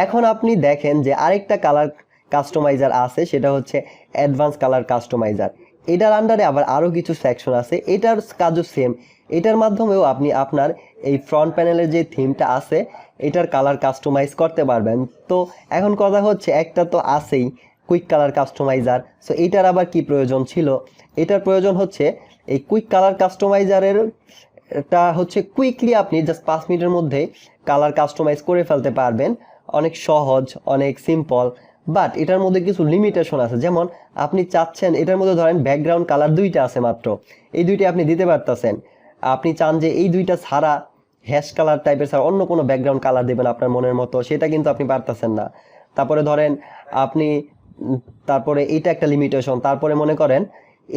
এখন আপনি দেখেন যে আরেকটা কালার কাস্টমাইজার আছে, সেটা হচ্ছে অ্যাডভান্স কালার কাস্টমাইজার। এটার আন্ডারে আবার আরও কিছু সেকশন আছে, এটার কাজও সেম। এটার মাধ্যমেও আপনি আপনার এই ফ্রন্ট প্যানেলের যে থিমটা আছে এটার কালার কাস্টমাইজ করতে পারবেন। তো এখন কথা হচ্ছে, একটা তো আছেই কুইক কালার কাস্টমাইজার, সো এটার আবার কি প্রয়োজন ছিল? এটার প্রয়োজন হচ্ছে এই কুইক কালার কাস্টমাইজারের এটা হচ্ছে কুইকলি আপনি জাস্ট 5 মিনিটের মধ্যে কালার কাস্টমাইজ করে ফেলতে পারবেন, অনেক সহজ, অনেক সিম্পল। বাট এটার মধ্যে কিছু লিমিটেশন আছে, যেমন আপনি চাচ্ছেন এটার মধ্যে ধরেন ব্যাকগ্রাউন্ড কালার দুইটা আছে মাত্র, এই দুইটা আপনি দিতে পারতেছেন। আপনি চান যে এই দুইটা ছাড়া হ্যাশ কালার টাইপের ছাড়া অন্য কোনো ব্যাকগ্রাউন্ড কালার দেবেন আপনার মনের মতো, সেটা কিন্তু আপনি পারতেছেন না। তারপরে ধরেন আপনি তারপরে এইটা একটা লিমিটেশন। তারপরে মনে করেন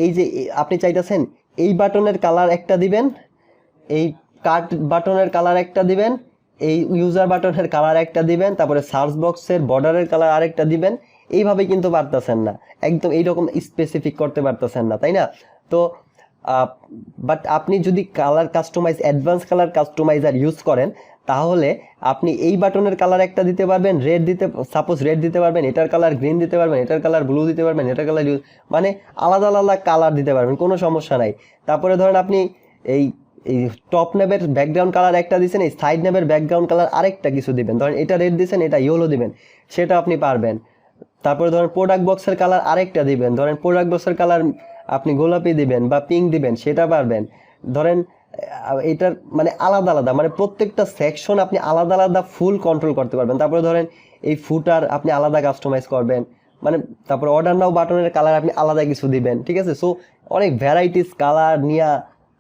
এই যে আপনি চাইতেছেন এই বাটনের কালার একটা দিবেন, এই কাট বাটনের কালার একটা দিবেন, এই ইউজার বাটনের কালার একটা দিবেন, তারপরে সার্চ বক্সের বর্ডারের কালার আরেকটা দিবেন। এইভাবে কিন্তু পারতেছেন না, একদম এইরকম স্পেসিফিক করতে পারতেছেন না, তাই না? তো বাট আপনি যদি colour customise advance colour customiser use করেন, তাহলে আপনি এই বাটনের কালার একটা দিতে পারবেন, রেড দিতে, সাপোজ রেড দিতে পারবেন, এটার কালার গ্রিন দিতে পারবেন, এটার কালার ব্লু দিতে পারবেন, এটার কালার মানে আলাদা আলাদা কালার দিতে পারবেন, কোনো সমস্যা নাই। তারপরে ধরেন আপনি এই এই টপ নেবের ব্যাকগ্রাউন্ড কালার একটা দিচ্ছেন, এই সাইড নেবের ব্যাকগ্রাউন্ড কালার আরেকটা কিছু দিবেন, ধরেন এটা রেড দিচ্ছেন, এটা ইয়েলো দিবেন, সেটা আপনি পারবেন। তারপরে ধরেন প্রোডাক্ট বক্সের কালার আরেকটা দিবেন, ধরেন প্রোডাক্ট বক্সের কালার আপনি গোলাপি দিবেন বা পিঙ্ক দিবেন, সেটা পারবেন। ধরেন এটার মানে আলাদা আলাদা, মানে প্রত্যেকটা সেকশন আপনি আলাদা আলাদা ফুল কন্ট্রোল করতে পারবেন। তারপরে ধরেন এই ফুটার আপনি আলাদা কাস্টমাইজ করবেন, মানে তারপরে অর্ডার নাও বাটনের কালার আপনি আলাদা কিছু দিবেন, ঠিক আছে? সো অনেক ভ্যারাইটিস কালার নিয়ে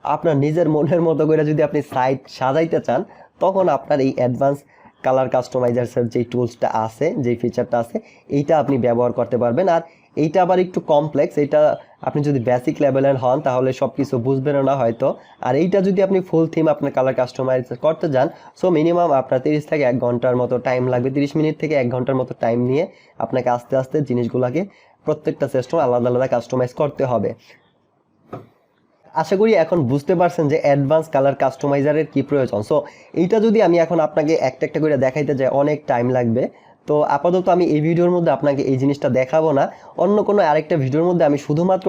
আপনার নিজের মনের মতো করে যদি আপনি সাইট সাজাইতে চান, তখন আপনার এই অ্যাডভান্স কালার কাস্টমাইজার্সের যে টুলসটা আছে, যে ফিচারটা আছে, এইটা আপনি ব্যবহার করতে পারবেন। আর এইটা আবার একটু কমপ্লেক্স, এইটা আপনি যদি বেসিক লেভেলের হন তাহলে সব কিছু বুঝবেন না হয়তো। আর এইটা যদি আপনি ফুল থিম আপনার কালার কাস্টমাইজ করতে যান, সো মিনিমাম আপনার 30 থেকে 1 ঘন্টার মতো টাইম লাগবে, 30 মিনিট থেকে 1 ঘন্টার মতো টাইম নিয়ে আপনাকে আস্তে আস্তে জিনিসগুলোকে প্রত্যেকটা সেকশন আলাদা আলাদা কাস্টমাইজ করতে হবে। আশা করি এখন বুঝতে পারছেন যে অ্যাডভান্স কালার কাস্টমাইজারের কি প্রয়োজন। সো এইটা যদি আমি এখন আপনাকে একটা একটা করে দেখাইতে যাই, অনেক টাইম লাগবে। তো আপাতত আমি এই ভিডিওর মধ্যে আপনাকে এই জিনিসটা দেখাবো না, অন্য কোনো আরেকটা ভিডিওর মধ্যে আমি শুধুমাত্র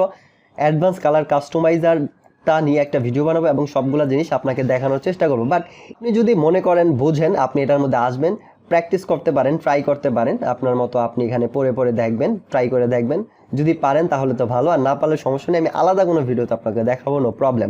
অ্যাডভান্স কালার কাস্টমাইজারটা নিয়ে একটা ভিডিও বানাবো এবং সবগুলো জিনিস আপনাকে দেখানোর চেষ্টা করবো। বাট আপনি যদি মনে করেন বোঝেন, আপনি এটার মধ্যে আসবেন, প্র্যাকটিস করতে পারেন, ট্রাই করতে পারেন আপনার মতো, আপনি এখানে পড়ে পড়ে দেখবেন, ট্রাই করে দেখবেন। যদি পারেন তাহলে তো ভালো, আর না পারলে সমস্যা নেই, আমি আলাদা কোনো ভিডিওতে আপনাকে দেখাবো, নো প্রবলেম।